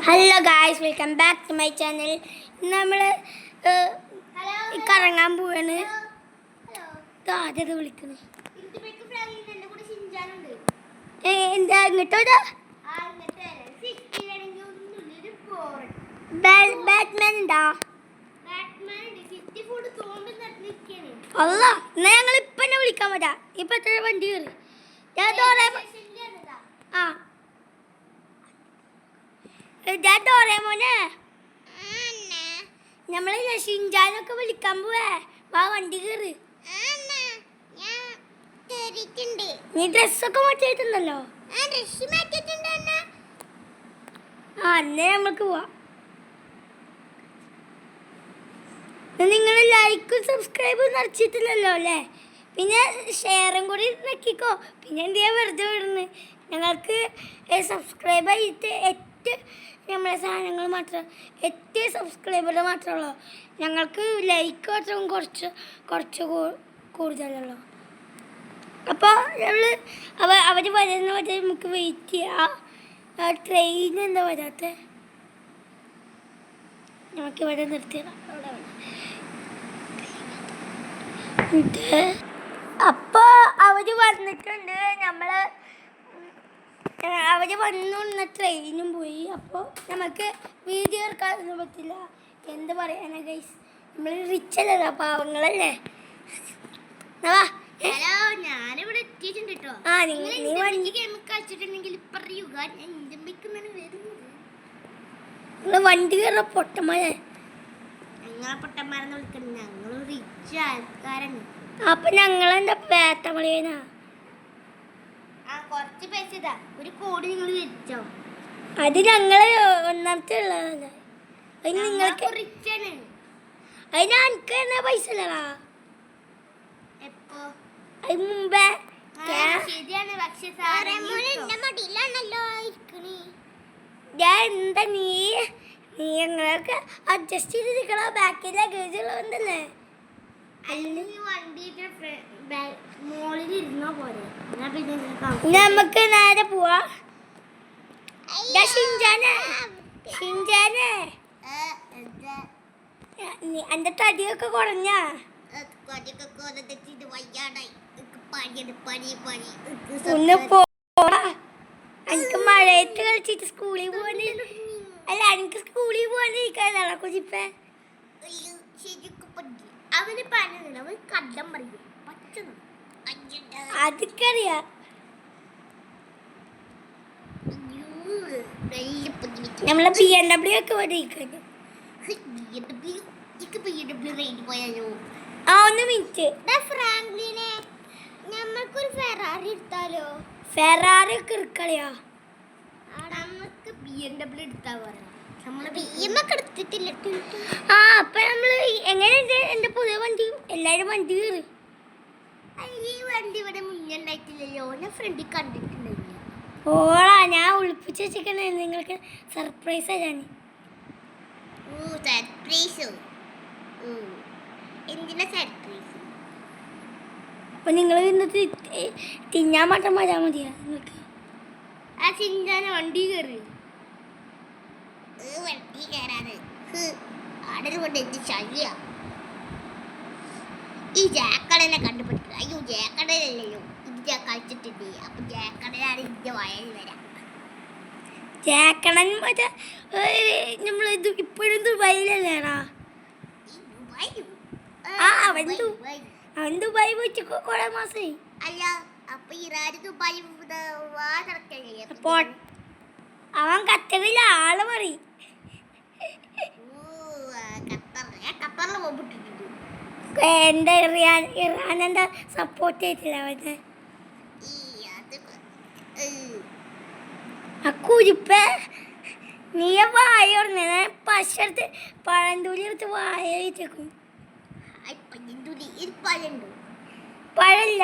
Hello guys, welcome back to my channel. നമ്മൾ കറങ്ങാൻ പോവാണ്. ആദ്യത് വിളിക്കുന്നത് എന്താ ഇങ്ങോട്ടോ? ബാറ്റ്മാൻ ഉണ്ടോ? അല്ല, എന്നാ ഞങ്ങൾ ഇപ്പൊ തന്നെ വിളിക്കാൻ പറ്റാ. ഇപ്പൊ എത്ര വണ്ടി കയറി? മോനെ നമ്മള് ഷിൻജാനൊക്കെ വിളിക്കാൻ പോവേ. വാ, വണ്ടി കയറി. നീ ഡ്രസ്സൊക്കെ മാറ്റിയിട്ടുണ്ടല്ലോ. അന്നേ നമ്മൾക്ക് പോവാ. നിങ്ങൾ ലൈക്കും സബ്സ്ക്രൈബും നിറച്ചിട്ടില്ലല്ലോ അല്ലേ? പിന്നെ ഷെയറും കൂടി നക്കിക്കോ. പിന്നെ എന്തിനാ വെറുതെ വിടുന്നത്? ഞങ്ങൾക്ക് സബ്സ്ക്രൈബ് ആയിട്ട് നമ്മളെ സാധനങ്ങൾ മാത്രം 8 സബ്സ്ക്രൈബർ മാത്രമേ. ഞങ്ങൾക്ക് ലൈക്ക് മാത്രം കുറച്ച് കൂടുതലുള്ളൂ. അപ്പോൾ അവർ വരുന്ന വരെ നമുക്ക് വെയിറ്റ് ചെയ്യാം. ട്രെയിൻ എന്താ വരാത്ത? നമുക്കിവിടെ നിർത്തിയിടാം. അപ്പോൾ അവർ വന്നിട്ടുണ്ട്. അവർ വന്നു, ട്രെയിനും പോയി. അപ്പോൾ നമുക്ക് വീഡിയോ എടുക്കാനൊന്നും പറ്റില്ല. എന്ത് പറയാനാ ഗൈസ്, നമ്മൾ റിച്ച് അല്ലല്ലോ, പാവങ്ങളല്ലേ. ഞാനിവിടെ എത്തിയിട്ടുണ്ട് കേട്ടോ. നീ വണ്ടി കയറ പൊട്ടന്മാരെ. ഞങ്ങളെ പൊട്ടന്മാരെന്ന് വിളിക്കണം. ഞങ്ങൾ റിച്ച് ആൾക്കാരാണ്. അപ്പൊ ഞങ്ങളെന്താ പേത്തമളിയനാ? കുറച്ച് പൈസ ഇതാ, 1 കോടി നിങ്ങൾ വെച്ചോ. അത് ഞങ്ങള് ഒന്നാമത്തെ ഉള്ളതല്ലേ. അതിന് നിങ്ങൾക്ക് റിച്ചാണ്. അതിന് എനിക്ക് തന്നെ പൈസ ഇല്ലടാ. എപ്പോ? അത് മുമ്പേ. ശരിയാണ്. പക്ഷെ എന്താ നീ ഞങ്ങളൊക്കെ അഡ്ജസ്റ്റ് ചെയ്ത് നിൽക്കണോ? ബാക്കിൽ ലഗേജ് ഉള്ളതുകൊണ്ടല്ലേ. നമുക്ക് നേരെ പോവാ. എന്റെ തടിയൊക്കെ കുറഞ്ഞ ഒന്ന് പോവാ. എനിക്ക് മഴയത്ത് കളിച്ചിട്ട് സ്കൂളിൽ പോവാന്. അല്ല, എനിക്ക് സ്കൂളിൽ പോവാനിരിക്കാനാണോ കുജിപ്പേ? അവന് പറഞ്ഞില്ല, അവൻ കള്ളം പറയും. അതൊക്കെ അറിയാം. നമ്മളെ BMW ഒക്കെ വന്നിരിക്കുന്നു. ഒന്ന് മിനിറ്റ്. ഫ്രാങ്ക്ലിനെ, നമ്മൾക്കൊരു ഫെറാറി എടുത്താലോ? ഫെറാറി ഒക്കെ എടുക്കളിയാ? നമുക്ക് BMW എടുത്താ പറയാം. എടുത്തിട്ടില്ല. അപ്പൊ നമ്മള് എങ്ങനെയുണ്ട് എന്റെ പുതിയ വണ്ടി? എല്ലാരും വണ്ടി കയറി. ഈ വണ്ടി ഇവിടെ മുന്നേ ഉണ്ടായിട്ടില്ലല്ലോ. ഞാൻ ഫ്രണ്ടിൽ കണ്ടിട്ടുണ്ടായില്ല. ഓളാ, ഞാൻ ഒളിപ്പിച്ച് വെച്ചിരിക്കണേ നിങ്ങൾക്ക് സർപ്രൈസാ ഞാൻ. എന്തിനാ സർപ്രൈസ്? അപ്പൊ നിങ്ങൾ ഇന്നത്തെ തിന്നാൻ മാത്രം മതി മതിയാ നിങ്ങൾക്ക്? ആ ചിന്താന വണ്ടി കയറി. വണ്ടി കയറാതെ ആടൽ കൊണ്ട് എന്ത് ശല്യ. ഈ ജാക്കടനെ കണ്ടുപിടിക്കുക. അയ്യോ, ജാക്കടനല്ലല്ലോ, ഇത് ഞാൻ കളിച്ചിട്ടുണ്ട്. അപ്പൊ ജാക്കടനാണ് ഇതിന്റെ വയൽ വരാം. ജാക്കടൻ മറ്റേ നമ്മൾ ഇപ്പോഴും ദുബായിലല്ലേടാ? അവൻ ദുബായി പോയിട്ട് കുറെ മാസമായി. അല്ല, അപ്പൊ ഇറാന് ദുബായി അപ്പോൾ അവൻ ഖത്തറിലെ ആള് പറയും. ഖത്തറിൽ പോയിട്ടുണ്ട്. എന്താ ഇറാൻ എന്താ സപ്പോർട്ട് ചെയ്തില്ല അവന്? കുരിപ്പ നീ വായ ഉടനെ പശടുത്ത് പഴന്തൂലി എടുത്ത് വായ വെച്ചേക്കും. പഴല്ല,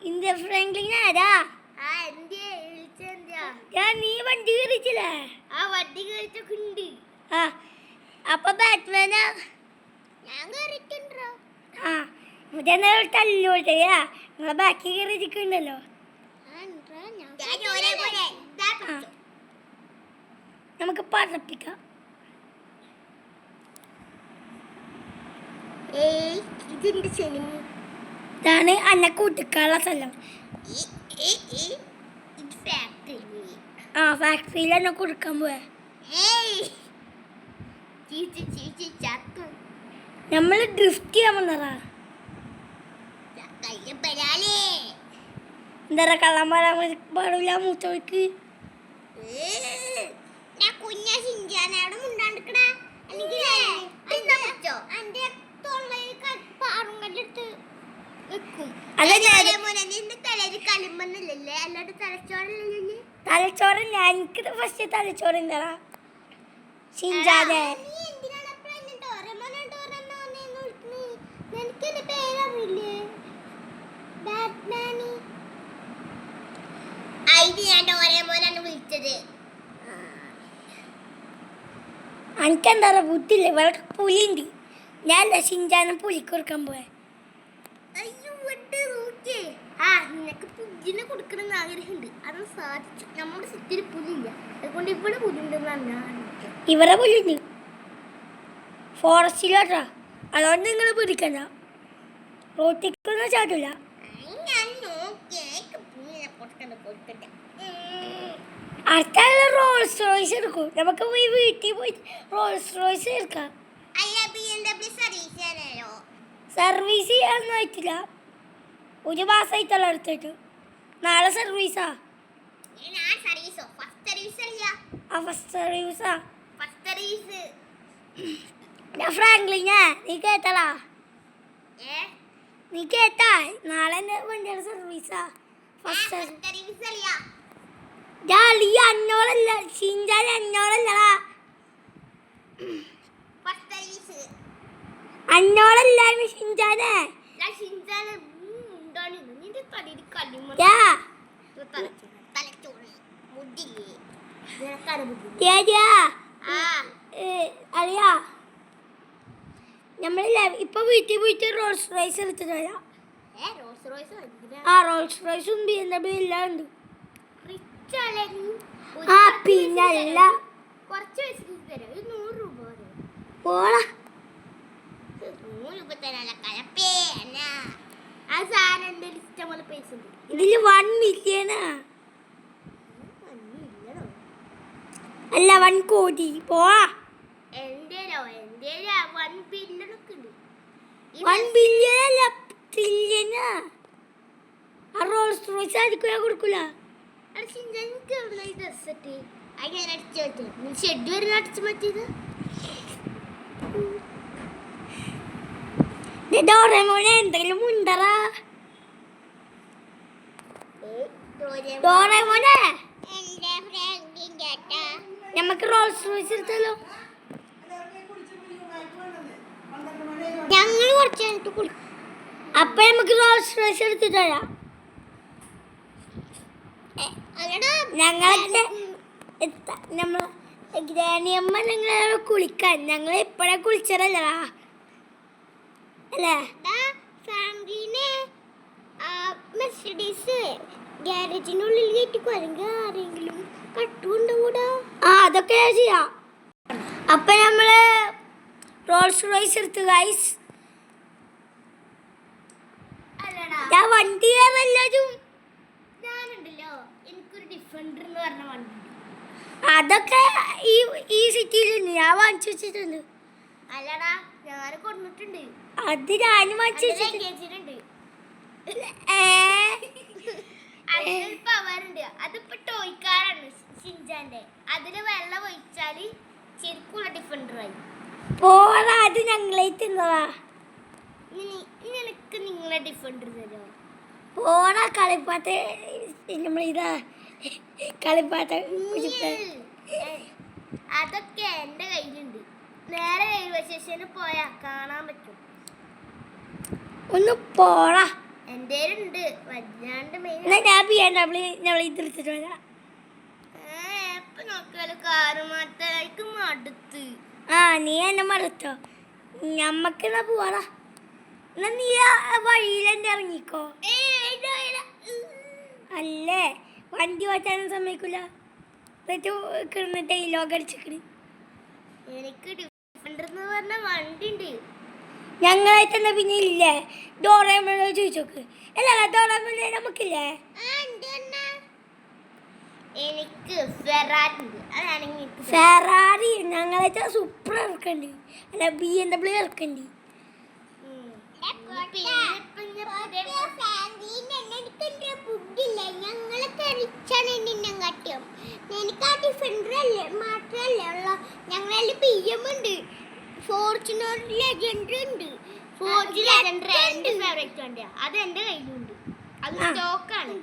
ഇന്ത്യ ഫ്രാങ്ക്ലിൻ ആരാ? നീ വണ്ടി കയറിച്ചില്ലേ? ആ വണ്ടി കഴിച്ചൊക്കെ ഉണ്ട്. അപ്പൊ ബാറ്റ്മാനാ? തല്ലോട്ടയാ നിങ്ങളെ ബാക്കി കയറി ഇരിക്കുന്നുണ്ടല്ലോ. ഞാൻ ഒരേപോലെ ഇതാ പിടിച്ചോ. നമുക്ക് പറപ്പിക്കാം. ഏയ് ഇതിന്റെ ചെലി. ഇതാണ് അന്നെ കൂട്ടിക്കാനുള്ള സ്ഥലം. ഇത് ഫാക്ടറി. ആ ഫാക്ടറിയിൽ എന്നെ കൊടുക്കാൻ പോയാ. ഏയ് ചീച്ചി ചത്തു. നമ്മൾ ഡ്രിഫ്റ്റ് ചെയ്യാൻ വന്നതാ. കയ്യപ്പെടാലേ. എന്താ കള്ളം പറയാൻ പാടില്ല മൂത്തോയ്ക്ക്. ഞാൻ കുഞ്ഞാ ശിഞ്ചാനോട് മുണ്ടാണ്ടിക്കടാ. അല്ലെങ്കിൽ എന്താ പറ്റോ എന്റെ പാറും കല്ലെടുത്ത് വെക്കും. നിന്റെ തലയിൽ കളിമണ്ണല്ലേ, അല്ലാണ്ട് തലച്ചോറല്ലേ? തലച്ചോറില്ല, എനിക്ക് ഫസ്റ്റ് തലച്ചോറില്ല ഷിൻജാനെ. എനിക്കെന്താ ബുദ്ധില്ല, ഇവിടെ പുലിയുണ്ട്. ഞാൻ ഷിൻജാനെ പുലിക്ക് കൊടുക്കാൻ പോയെ. നിനക്ക് പുല്ലിനെ കൊടുക്കണമെന്ന് ആഗ്രഹമുണ്ട്, അത് സാധിച്ചു. നമ്മുടെ സിറ്റിയിൽ പുല്ലില്ല, അതുകൊണ്ട് ഇവിടെ പുല്ലുണ്ടെന്നാണ്. ഇവിടെ പുല്ലുണ്ട് ഫോറസ്റ്റിലോട്ടാ, അതുകൊണ്ട് നിങ്ങൾ പിടിക്കണ്ട. റോട്ടിക്കൊന്നും ചാടില്ല. അടുത്ത റോൾസ് റോയ്സ് എടുക്കും. നമുക്ക് പോയി വീട്ടിൽ പോയി റോൾസ് റോയ്സ് എടുക്കാം. സർവീസ് ചെയ്യാനൊന്നും ആയിട്ടില്ല, ഒരു മാസമായിട്ടല്ല എടുത്തിട്ട്. നാളെ സർവീസാ. ഫസ്റ്റ് സർവീസാ. ഞാൻ ഫ്രാങ്ക്ലിനാ, നീ കേട്ടടാ? നീ കേട്ടാ? നാളെ എൻ്റെ വണ്ടിയുടെ സർവീസാ. ഫസ്റ്റ് അന്നോളല്ല ഷിൻജാൻ, അന്നോളല്ലടാ, അന്നോളല്ലാണ് ഷിൻജാനെ. അറിയാ നമ്മളില്ല ഇപ്പൊ വീട്ടിൽ പോയിട്ട് റോൾസ് റോയ്സ് എടുത്തിട്ട് വരാം. ആ റോൾസ് റോയ്സും BMW എല്ലാം ഉണ്ട്. ആ പിന്നല്ല കുറച്ച് തരാം, 100 രൂപ പോളാ. 100 രൂപ തരാല കലപ്പേന. ആ സാധനം എൻ്റെ ഇഷ്ടം പോലെ പൈസ ഉണ്ട്. ഇതില് 1 മില്യനാ, അല്ല 1 കോടി. പോവാ. എൻ്റെ 1 ബില്യൺ ഒക്കെ ഉണ്ട്. 1 ബില്യൺ അല്ല ട്രില്യനാ. ആ റോൾസ് റോയ്സ് ആയിരിക്കും ഞാൻ കൊടുക്കൂല. ഷെഡ് വരെ അടിച്ചു മാറ്റിയത്. ഡോറേമോനെ എന്തെങ്കിലും ഉണ്ടറാ. ഡോറേമോനെ നമുക്ക് റോൾസ് റോയ്സ് എടുത്താലോ? ഞങ്ങൾ കുറച്ച് കഴിഞ്ഞിട്ട് കുളിക്കും. അപ്പൊ നമുക്ക് റോൾസ് റോയ്സ് എടുത്തിട്ട് വരാം. ഞങ്ങളൊക്കെ നമ്മള് ഗ്രാനിയമ്മ ഞങ്ങൾ കുളിക്കാൻ, ഞങ്ങൾ ഇപ്പഴേ കുളിച്ചതല്ലടാ അല്ലേ? മെർസിഡീസ് ഗ്യാരേജിനുള്ളിൽ കയറ്റിക്കോ, അല്ലെങ്കിൽ ആരെങ്കിലും കട്ടുകൊണ്ടുകൂടാ. ആ അതൊക്കെ ഞാൻ ചെയ്യാം. അപ്പൊ നമ്മള് റോൾസ് റോയ്സ് എടുത്തു ഗൈസ്. ഞാൻ വണ്ടി എല്ലാരും ഞാനുണ്ടല്ലോ, എനിക്കൊരു ഡിഫൻഡർ എന്ന് പറഞ്ഞ വണ്ടി. അതൊക്കെ ഈ സിറ്റിയിലുണ്ട്, ഞാൻ വാങ്ങിച്ചു വെച്ചിട്ടുണ്ട്. അല്ലടാ, ഞാൻ കൊടുത്തിട്ടുണ്ട്. അത് ഞാനും വാങ്ങിച്ചു വെച്ചിട്ടുണ്ട്. അതിനൊരു പവറുണ്ട്. അതിപ്പോ ടോയ്ക്കാരാണ് ഷിൻജാന്റെ. അതില് വെള്ളം ഒഴിച്ചാല് ശരിക്കുള്ള ഡിഫൻഡറായി. പോടാ, അത് ഞങ്ങളെ തിന്നതാ. നിനക്ക് നിങ്ങളെ ഡിഫൻഡർ തരോ? പോടാ കളിപ്പാട്ട്. നമ്മളിതാ കളിപ്പാട്ട് അതൊക്കെ എന്റെ കയ്യിലുണ്ട്. നേരെ റെയിൽവേ സ്റ്റേഷനിൽ പോയാ കാണാൻ പറ്റും. ഒന്ന് പോടാ. എൻ്റെ ഉണ്ട് വല്ലാണ്ട്. ഞാൻ BMW ഞങ്ങൾ ഇതെടുത്തിട്ട് വരാം. എപ്പൊ നോക്കിയാലും കാറ് മാറ്റാനായിട്ട് മടുത്ത്. ആ നീ എന്നെ മടുത്തോ? ഞമ്മക്കെന്നാ പോവാടാ. എന്നാ നീ വഴിയിലെന്നെ ഇറങ്ങിക്കോ. അല്ലേ വണ്ടി ഓട്ടാനും സമ്മതിക്കൂല. എന്നിട്ട് കിടന്ന് ഡയലോഗ് അടിച്ചിക്കണ്. എനിക്ക് ഡിഫൻഡർ എന്ന് പറഞ്ഞ വണ്ടി ഉണ്ട്. ഞങ്ങളായിട്ട് തന്നെ പിന്നെ ഇല്ലേ ഡോറേമോനോട് ചോദിച്ചോക്ക്. അല്ല ഡോറേമോനെ നമുക്കില്ലേ? എനിക്ക് ഫെറാറി ഉണ്ട്. അതാണെങ്കിൽ ഫെറാറി ഞങ്ങളായിട്ട് സൂപ്പർ ഇറക്കണ്ടി. അല്ല BMW ഇറക്കണ്ടി. ഫോർച്യൂണർ ലെജൻഡ് ഉണ്ട്. എന്റെ ഫേവറേറ്റ് വണ്ടിയാ. അത് എന്റെ കയ്യിലുണ്ട്. അത് സ്റ്റോക്കാണ്.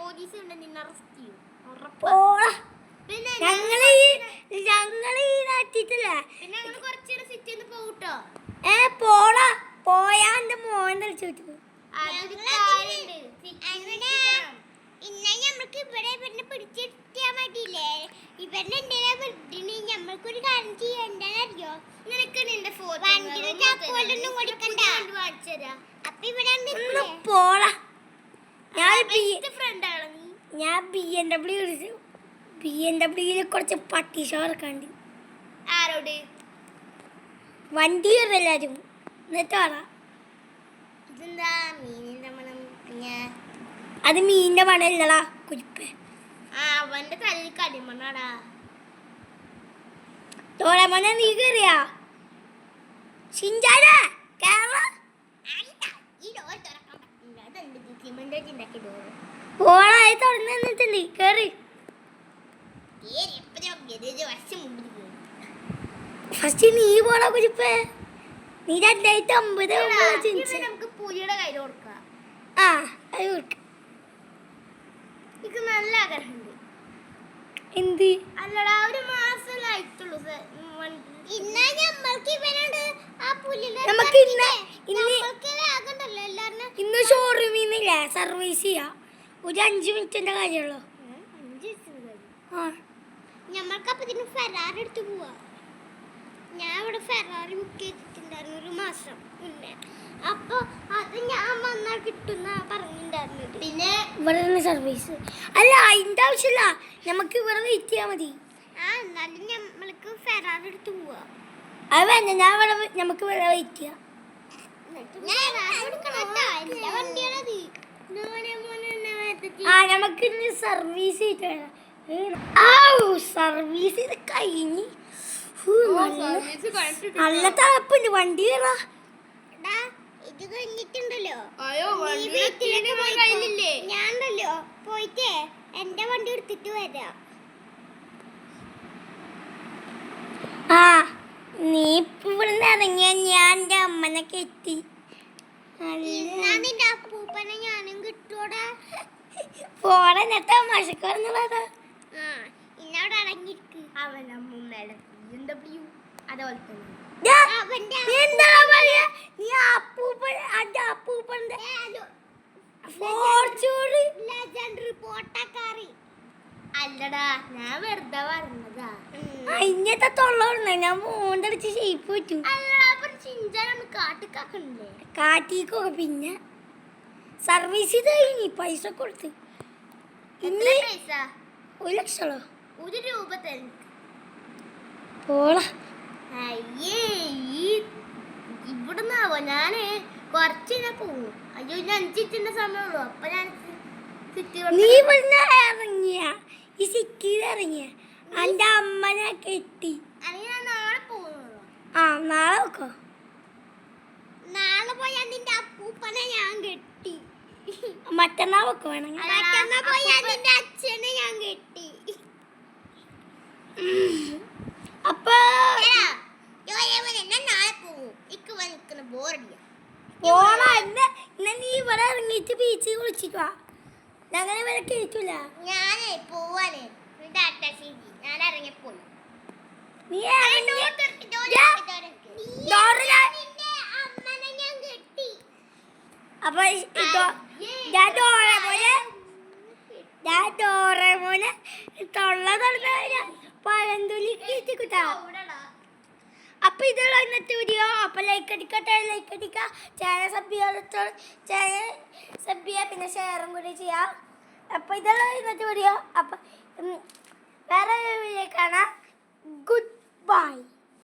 പോലീസ് ഉണ്ട് നിന്നെ അറസ്റ്റ് ചെയ്യും. പിന്നെ ഞങ്ങള് ഈ നാട്ടിട്ടില്ലേ പിന്നെ ഞങ്ങൾ കുറച്ചേരം സിറ്റിന്ന് പോട്ടോ. പോടാ പോയാ എന്റെ മോൻ കളിച്ചു വെച്ചു. ഞമ്മൾക്കൊരു കാര്യം ചെയ്യണ്ടറിയോ? നിനക്ക് നിന്റെ പോടാ ഞാൻ BMW കുറച്ച് പട്ടി ഷോ ഇറക്കാണ്ട്. ആരോട്? വണ്ടി എല്ലാരും എന്നിട്ട് പറ. ഇതെന്താ മീനിന്റെ മണം? അത് മീനിന്റെ മണല്ലടാ കുരിപ്പ്. അവന്റെ തലയിൽ കളിമണ്ണാടാ. ഡോറേമോനെ നീ കേറിയാ? ഷിൻചാനെ കേറ. ഓളായി തുറന്നു നിന്നിട്ടുണ്ട്. കേറി ഫസ്റ്റ് നീ പോടാ കുരിപ്പ്. നീ 2050 നമുക്ക് പുലിയുടെ കയ്യിൽ കൊടുക്കാം. അത് കൊടുക്ക. എനിക്ക് നല്ല ആഗ്രഹമുണ്ട്. എന്ത്? അല്ലടാ ഒരു മാസമായിട്ടുള്ളൂ. ഇന്ന് ഷോറൂമിന്നില്ലേ സർവീസ് ചെയ്യാ. ഒരു 5 മിനിറ്റിന്റെ കാര്യമുള്ളൂ. ഞമ്മൾക്കപ്പൊ ഇതിന് ഫെറാറി എടുത്ത് പോവാ. ഞാൻ ഇവിടെ ഫെറാറി ബുക്ക് ചെയ്തിട്ടുണ്ടായിരുന്നു ഒരു മാസം മുന്നേ. അപ്പൊ അത് ഞാൻ വന്നാൽ കിട്ടുന്ന പറഞ്ഞിട്ടുണ്ടായിരുന്നത്. പിന്നെ ഇവിടെ സർവീസ് അല്ല അതിന്റെ ആവശ്യമില്ല. നമുക്ക് ഇവിടെ വെയിറ്റ് ചെയ്യാൻ മതി. എന്നാലും നമ്മൾക്ക് ഫെറാറി എടുത്ത് പോവാ. അത് വേണ്ട. ഞാൻ ഇവിടെ നമുക്ക് ഇവിടെ വെയിറ്റ് ചെയ്യാം. നമുക്ക് സർവീസ് ചെയ്തിട്ട് സർവീസ് ചെയ്ത് കഴിഞ്ഞ് നല്ല തണുപ്പുണ്ട്. വണ്ടി കയറാ. ഇത് കഴിഞ്ഞിട്ടുണ്ടല്ലോ കഴിഞ്ഞില്ലേ? ഞാനല്ലോ പോയിട്ടേ എന്റെ വണ്ടി എടുത്തിട്ട് വരാം. നീ ഇവിടുന്ന് ഇറങ്ങിയ ഞാൻ എന്റെ അമ്മനെ കെട്ടി. നിന്റെ അപ്പൂപ്പനെ ഞാനും കിട്ടൂടാ. പോടെ നേരത്തെ തമാശക്ക് പറഞ്ഞതാ. ഇന്നവിടെ അടങ്ങിയിരിക്ക്. അവൻ അമ്മൂമ്മയുടെ BMW അതേപോലെ തന്നെ. അല്ലടാ ഞാൻ വെറുതെ പറഞ്ഞതാ. ഇങ്ങനത്തെ തൊള്ളോർന്ന ഞാൻ മോണ്ടടിച്ച് ഷേപ്പ് പറ്റും. കാട്ടിക്കോ. പിന്നെ സർവീസ് ചെയ്ത് കഴിഞ്ഞ് പൈസ കൊടുത്ത്. ഇനി 1 ലക്ഷമോ 1 രൂപ തരും. പോളാ. ഇവിടുന്നാവോ? ഞാന് കുറച്ചിനെ പോവും. അയ്യോ ഞാൻ 5 മിനിറ്റിന്റെ സമയമുള്ളൂ. അപ്പൊ ഞാൻ നീ ഇവിടുന്ന് ഇറങ്ങിയ ഈ സിറ്റിയിൽ ഇറങ്ങിയ എന്റെ അമ്മനെ കെട്ടി. ഞാൻ നാളെ പോകുന്നുള്ളൂ. നാളെ വെക്കോ? നാളെ പോയാ നിന്റെ അപ്പൂപ്പനെ ഞാൻ കെട്ടി. മറ്റന്നാൾ വെക്കോ വേണമെങ്കിൽ. മറ്റന്നാ പോയാ നിന്റെ അച്ഛനെ ഞാൻ കെട്ടി. അപ്പൊ നാളെ പോവും. ഇക്ക് വന്നിക്കുന്ന ബോറടിയാ. പോണ നീ ഇവിടെ ഇറങ്ങിയിട്ട് ബീച്ചിൽ കുളിച്ചിക്കുക. ഞങ്ങളെ ഇവിടെ കേട്ടില്ല. ഞാനേ പോവാനേ ഞാൻ ഇറങ്ങിപ്പോയി. നീ അപ്പൊ ഡോറേമോനെ തൊള്ള തുറന്ന പഴന്തുലി കേട്ടിക്കുട്ടാ. അപ്പോൾ ഇതുള്ള ഇന്നത്തെ വീഡിയോ. അപ്പോൾ ലൈക്ക് അടിക്കുക, ചാനൽ സബ് ചെയ്യുക, പിന്നെ ഷെയറും കൂടി ചെയ്യാം. അപ്പോൾ ഇതുള്ള ഇന്നത്തെ വീഡിയോ. അപ്പോൾ വേറെ വീഡിയോ കാണാം. Good bye.